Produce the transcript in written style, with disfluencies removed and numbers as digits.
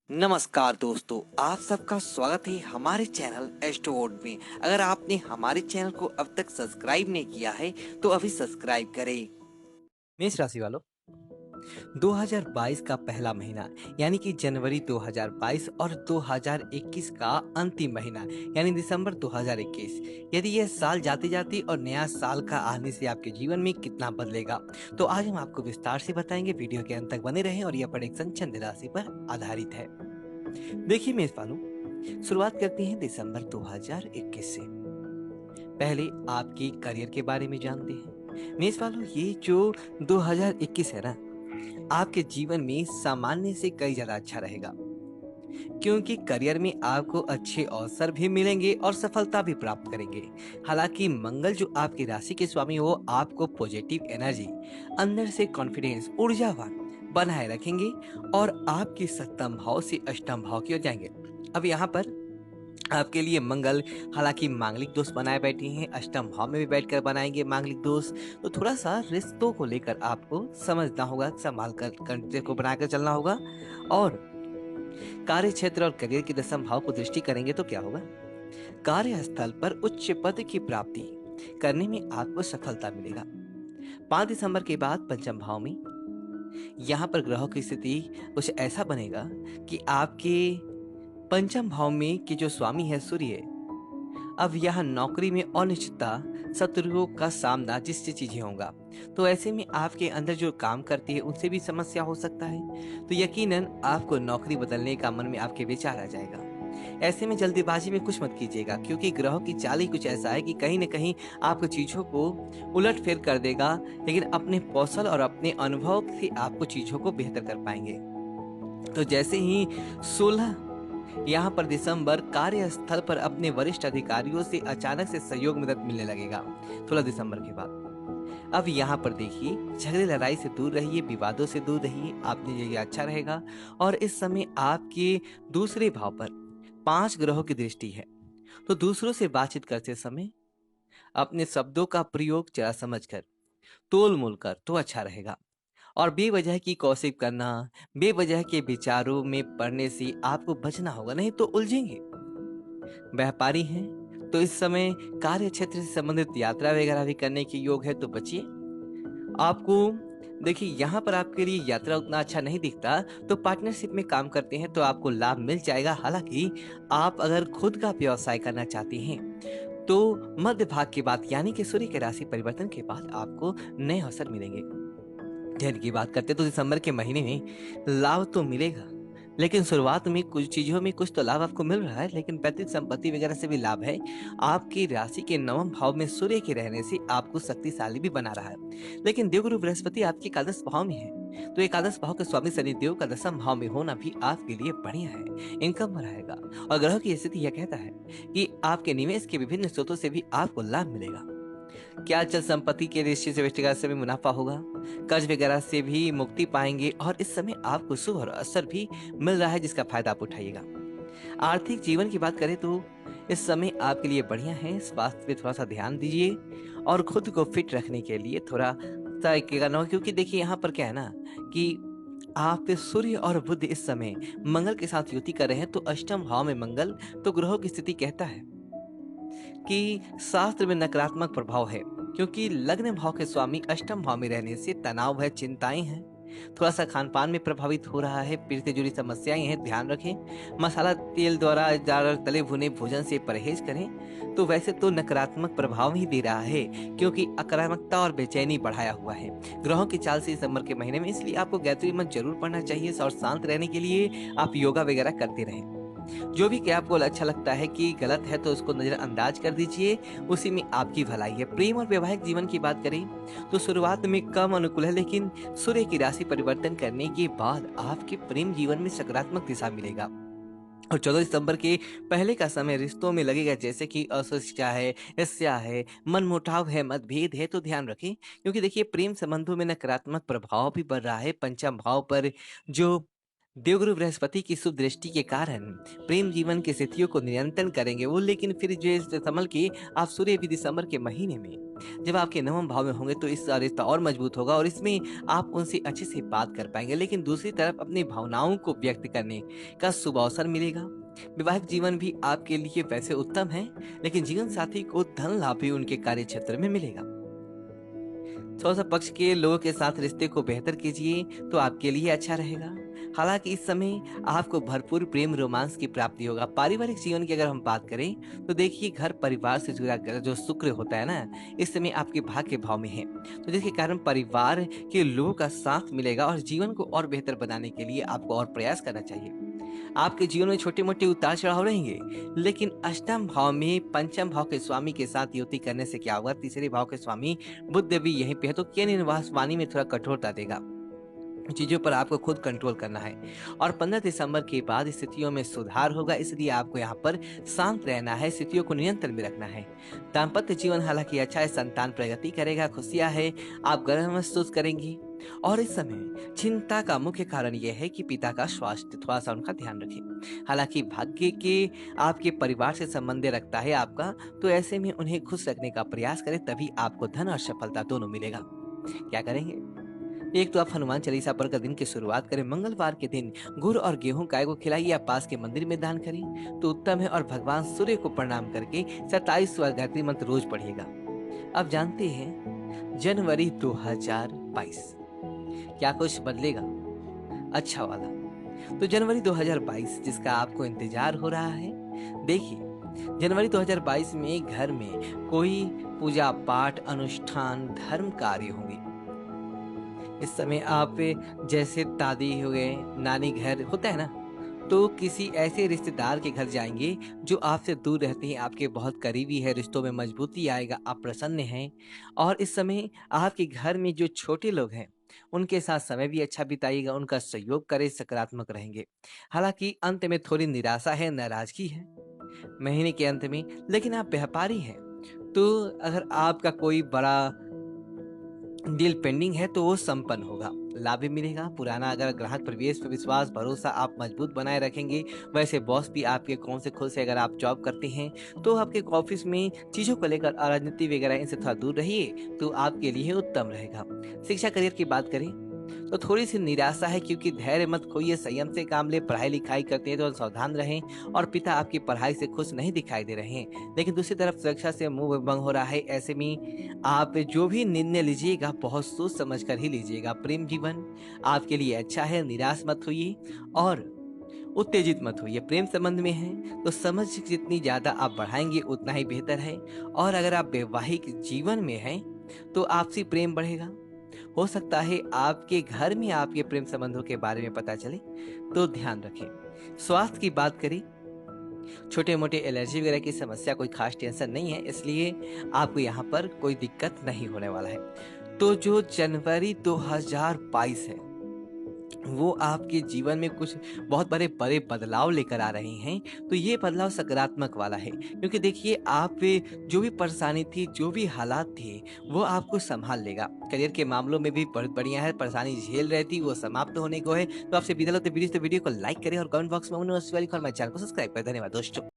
नमस्कार दोस्तों, आप सबका स्वागत है हमारे चैनल एस्ट्रोवर्ड में। अगर आपने हमारे चैनल को अब तक सब्सक्राइब नहीं किया है तो अभी सब्सक्राइब करें। मेष राशि वालों, 2022 का पहला महीना यानी कि जनवरी 2022 और 2021 का अंतिम महीना यानी दिसंबर 2021, यदि यह साल जाते जाते और नया साल का आने से आपके जीवन में कितना बदलेगा, तो आज हम आपको विस्तार से बताएंगे। वीडियो के अंत तक बने रहें और यह प्रेडिक्शन चंद्र राशि पर आधारित है। देखिए मेष वालों, शुरुआत करते हैं दिसंबर 2021 से। पहले आपके करियर के बारे में जानते हैं। मेष वालों, ये जो 2021 है ना, आपके जीवन में सामान्य से कई ज्यादा अच्छा रहेगा, क्योंकि करियर में आपको अच्छे अवसर भी मिलेंगे और सफलता भी प्राप्त करेंगे। हालांकि मंगल जो आपकी राशि के स्वामी हो, आपको पॉजिटिव एनर्जी, अंदर से कॉन्फिडेंस, ऊर्जावान बनाए रखेंगे और आपके सप्तम भाव से अष्टम भाव की ओर जाएंगे। अब यहाँ पर आपके लिए मंगल हालांकि मांगलिक दोष बनाए बैठे हैं, अष्टम भाव में भी बैठकर बनाएंगे मांगलिक दोष। तो थोड़ा सा रिश्तों को लेकर आपको समझना होगा, संभाल कर कंट्री को बनाकर चलना होगा। और कार्य क्षेत्र और करियर की दशम भाव को दृष्टि करेंगे तो क्या होगा, कार्यस्थल पर उच्च पद की प्राप्ति करने में आपको सफलता मिलेगा। 5 दिसंबर के बाद पंचम भाव में यहाँ पर ग्रहों की स्थिति कुछ ऐसा बनेगा कि आपके पंचम भाव में के जो स्वामी है सूर्य, अब यहाँ नौकरी में अनिश्चितता, शत्रुओं का सामना जिससे चीजें होगा, तो ऐसे में आपके अंदर जो काम करती है उनसे भी समस्या हो सकता है। तो यकीनन आपको नौकरी बदलने का मन में आपके विचार आ जाएगा। ऐसे में जल्दीबाजी में कुछ मत कीजिएगा, क्योंकि ग्रहों की चाल ही कुछ ऐसा है कि कहीं न कहीं आपको चीजों को उलट फेर कर देगा, लेकिन अपने कौशल और अपने अनुभव से आपको चीजों को बेहतर कर पाएंगे। तो जैसे ही 16 यहाँ पर दिसंबर कार्यस्थल पर अपने वरिष्ठ अधिकारियों से अचानक से सहयोग मदद मिलने लगेगा 16 दिसंबर के बाद। अब यहाँ पर देखिए, झगड़े लड़ाई से दूर रहिए, विवादों से दूर रहिए, आपके लिए ये अच्छा रहेगा। और इस समय आपके दूसरे भाव पर 5 ग्रहों की दृष्टि है, तो दूसरों से बातचीत करते समय अपने शब्दों का प्रयोग जरा समझकर, तोल मोल कर तो अच्छा रहेगा। और बेवजह की कौशिक करना, बेवजह के विचारों में पड़ने से आपको बचना होगा, नहीं तो उलझेंगे। व्यापारी हैं तो इस समय कार्य क्षेत्र से संबंधित यात्रा वगैरह भी करने के योग है, तो बचिए। आपको देखिए, यहाँ पर आपके लिए यात्रा उतना अच्छा नहीं दिखता, तो पार्टनरशिप में काम करते हैं तो आपको लाभ मिल जाएगा। हालांकि आप अगर खुद का व्यवसाय करना चाहते हैं तो मध्य भाग के बाद यानी कि सूर्य के राशि परिवर्तन के बाद आपको नए अवसर मिलेंगे। धैर्य की बात करते तो दिसंबर के महीने में लाभ तो मिलेगा, लेकिन शुरुआत में कुछ चीजों में कुछ तो लाभ आपको मिल रहा है, लेकिन पैतृक संपत्ति वगैरह से भी लाभ है। आपकी राशि के नवम भाव में सूर्य के रहने से आपको शक्तिशाली भी बना रहा है। लेकिन देवगुरु बृहस्पति आपके एकादश भाव में है, तो एकादश भाव के स्वामी शनिदेव का दसम भाव में होना भी आपके लिए बढ़िया है, इनकम बढ़ाएगा। और ग्रह की स्थिति यह कहता है कि आपके निवेश के विभिन्न स्रोतों से भी आपको लाभ मिलेगा। क्या अचल संपत्ति के दृष्टि से व्यक्तिगत से भी मुनाफा होगा, कर्ज वगैरह से भी मुक्ति पाएंगे और इस समय आपको शुभ और असर भी मिल रहा है, जिसका फायदा आप उठाइएगा। आर्थिक जीवन की बात करें तो इस समय आपके लिए बढ़िया है। स्वास्थ्य पे थोड़ा सा ध्यान दीजिए और खुद को फिट रखने के लिए थोड़ा सा करना होगा, क्योंकि देखिए यहाँ पर क्या है ना कि आप पे सूर्य और बुध इस समय मंगल के साथ युति कर रहे हैं, तो अष्टम भाव में मंगल, तो ग्रहों की स्थिति कहता है कि शास्त्र में नकारात्मक प्रभाव है, क्योंकि लग्न भाव के स्वामी अष्टम भाव में रहने से तनाव है, चिंताएं हैं, थोड़ा सा खान पान में प्रभावित हो रहा है, पेट से जुड़ी समस्याएं हैं, ध्यान रखें। मसाला तेल द्वारा ज्यादा तले भुने भोजन से परहेज करें। तो वैसे तो नकारात्मक प्रभाव ही दे रहा है, क्योंकि अकारात्मकता और बेचैनी बढ़ाया हुआ है ग्रहों की चाल से दिसंबर के महीने में। इसलिए आपको गायत्री मंत्र जरूर पढ़ना चाहिए और शांत रहने के लिए आप योगा वगैरह करते रहें। जो भी क्या आपको अच्छा लगता है कि गलत है तो उसको नजरअंदाज कर दीजिए, उसी में आपकी भलाई है। प्रेम और वैवाहिक जीवन की बात करें तो शुरुआत में कम अनुकूल है, लेकिन सूर्य की राशि परिवर्तन करने के बाद आपके प्रेम जीवन में सकारात्मक दिशा मिलेगा। और 14 दिसंबर के पहले का समय रिश्तों में लगेगा जैसे कि अस्वच्छता है, ईर्ष्या है, मनमुटाव है, मतभेद है, तो ध्यान रखें। क्योंकि देखिए प्रेम संबंधों में नकारात्मक प्रभाव भी बढ़ रहा है। पंचम भाव पर जो देवगुरु बृहस्पति की शुभ दृष्टि के कारण प्रेम जीवन की स्थितियों को नियंत्रण करेंगे वो, लेकिन फिर जो है संभल के आप सूर्य भी दिसंबर के महीने में जब आपके नवम भाव में होंगे तो इस रिश्ता और मजबूत होगा और इसमें आप उनसे अच्छे से बात कर पाएंगे, लेकिन दूसरी तरफ अपनी भावनाओं को व्यक्त करने का शुभ अवसर मिलेगा। विवाहिक जीवन भी आपके लिए वैसे उत्तम है, लेकिन जीवन साथी को धन लाभ भी उनके कार्य क्षेत्र में मिलेगा। चौथा पक्ष के लोगों के साथ रिश्ते को बेहतर कीजिए तो आपके लिए अच्छा रहेगा। हालांकि इस समय आपको भरपूर प्रेम रोमांस की प्राप्ति होगा। पारिवारिक जीवन की अगर हम बात करें तो देखिए घर परिवार से जुड़ा जो शुक्र होता है ना, इस समय आपके भाग्य भाव में है, तो जिसके कारण परिवार के लोगों का साथ मिलेगा और जीवन को और बेहतर बनाने के लिए आपको और प्रयास करना चाहिए। आपके जीवन में छोटे मोटे उतार चढ़ाव रहेंगे, लेकिन अष्टम भाव में पंचम भाव के स्वामी के साथ युति करने से क्या होगा, तीसरे भाव के स्वामी बुध भी यहीं पे है, तो केन निवास वाणी में थोड़ा कठोरता देगा। चीजों पर आपको खुद कंट्रोल करना है और 15 दिसंबर के बाद स्थितियों में सुधार होगा, इसलिए आपको यहाँ पर शांत रहना है, स्थितियों को नियंत्रण में रखना है। दाम्पत्य जीवन हालांकि अच्छा है, संतान प्रगति करेगा, खुशियां है, आप गर्व महसूस करेंगे। और इस समय चिंता का मुख्य कारण यह है कि पिता का स्वास्थ्य, थोड़ा सा उनका ध्यान रखें। हालांकि भाग्य के आपके परिवार से संबंध रखता है आपका, तो ऐसे में उन्हें खुश रखने का प्रयास करें, तभी आपको धन और सफलता दोनों मिलेगा। क्या करेंगे? एक तो आप हनुमान चालीसा पढ़कर दिन की शुरुआत करें। मंगलवार के दिन गुड़ और गेहूं गाय को खिलाइए या पास के मंदिर में दान करें तो उत्तम है, और भगवान सूर्य को प्रणाम करके 27 बार गायत्री मंत्र रोज पढ़िएगा। अब जानते हैं जनवरी 2022 क्या कुछ बदलेगा अच्छा वाला। तो जनवरी 2022 जिसका आपको इंतजार हो रहा है, देखिए जनवरी 2022 में घर में कोई पूजा पाठ अनुष्ठान धर्म कार्य होंगे। इस समय आप जैसे दादी हो गए, नानी घर होता है ना, तो किसी ऐसे रिश्तेदार के घर जाएंगे जो आपसे दूर रहते हैं, आपके बहुत करीबी है, रिश्तों में मजबूती आएगा, आप प्रसन्न हैं। और इस समय आपके घर में जो छोटे लोग हैं उनके साथ समय भी अच्छा बिताइएगा, उनका सहयोग करें, सकारात्मक रहेंगे। हालांकि अंत में थोड़ी निराशा है, नाराजगी है महीने के अंत में, लेकिन आप व्यापारी हैं तो अगर आपका कोई बड़ा डील पेंडिंग है तो वो संपन्न होगा, लाभ भी मिलेगा। पुराना अगर ग्राहक प्रवेश पर विश्वास भरोसा आप मजबूत बनाए रखेंगे, वैसे बॉस भी आपके कौन से खुश है। अगर आप जॉब करते हैं तो आपके ऑफिस में चीजों को लेकर राजनीति वगैरह इनसे थोड़ा दूर रहिए तो आपके लिए उत्तम रहेगा। शिक्षा करियर की बात करें तो थोड़ी सी निराशा है, क्योंकि धैर्य मत खोइए, संयम से काम ले। पढ़ाई लिखाई करते हैं तो सावधान रहें, और पिता आपकी पढ़ाई से खुश नहीं दिखाई दे रहे हैं, लेकिन दूसरी तरफ सुरक्षा से मुंह भंग हो रहा है। ऐसे में आप जो भी निर्णय लीजिएगा बहुत सोच समझ कर ही लीजिएगा। प्रेम जीवन आपके लिए अच्छा है, निराश मत होइए और उत्तेजित मत होइए। प्रेम संबंध में है तो समझ जितनी ज्यादा आप बढ़ाएंगे उतना ही बेहतर है। और अगर आप वैवाहिक जीवन में हैं तो आपसी प्रेम बढ़ेगा। हो सकता है आपके घर में आपके प्रेम संबंधों के बारे में पता चले, तो ध्यान रखें। स्वास्थ्य की बात करें, छोटे मोटे एलर्जी वगैरह की समस्या, कोई खास टेंशन नहीं है, इसलिए आपको यहाँ पर कोई दिक्कत नहीं होने वाला है। तो जो जनवरी 2022 है वो आपके जीवन में कुछ बहुत बड़े बड़े बदलाव लेकर आ रहे हैं, तो ये बदलाव सकारात्मक वाला है, क्योंकि देखिए आप जो भी परेशानी थी, जो भी हालात थे, वो आपको संभाल लेगा। करियर के मामलों में भी बहुत बढ़िया है, परेशानी झेल रही थी वो समाप्त होने को है। तो आपसे विदा लेते वीडियो को लाइक करें और कमेंट बॉक्स में चैनल को सब्सक्राइब करें। धन्यवाद दोस्तों।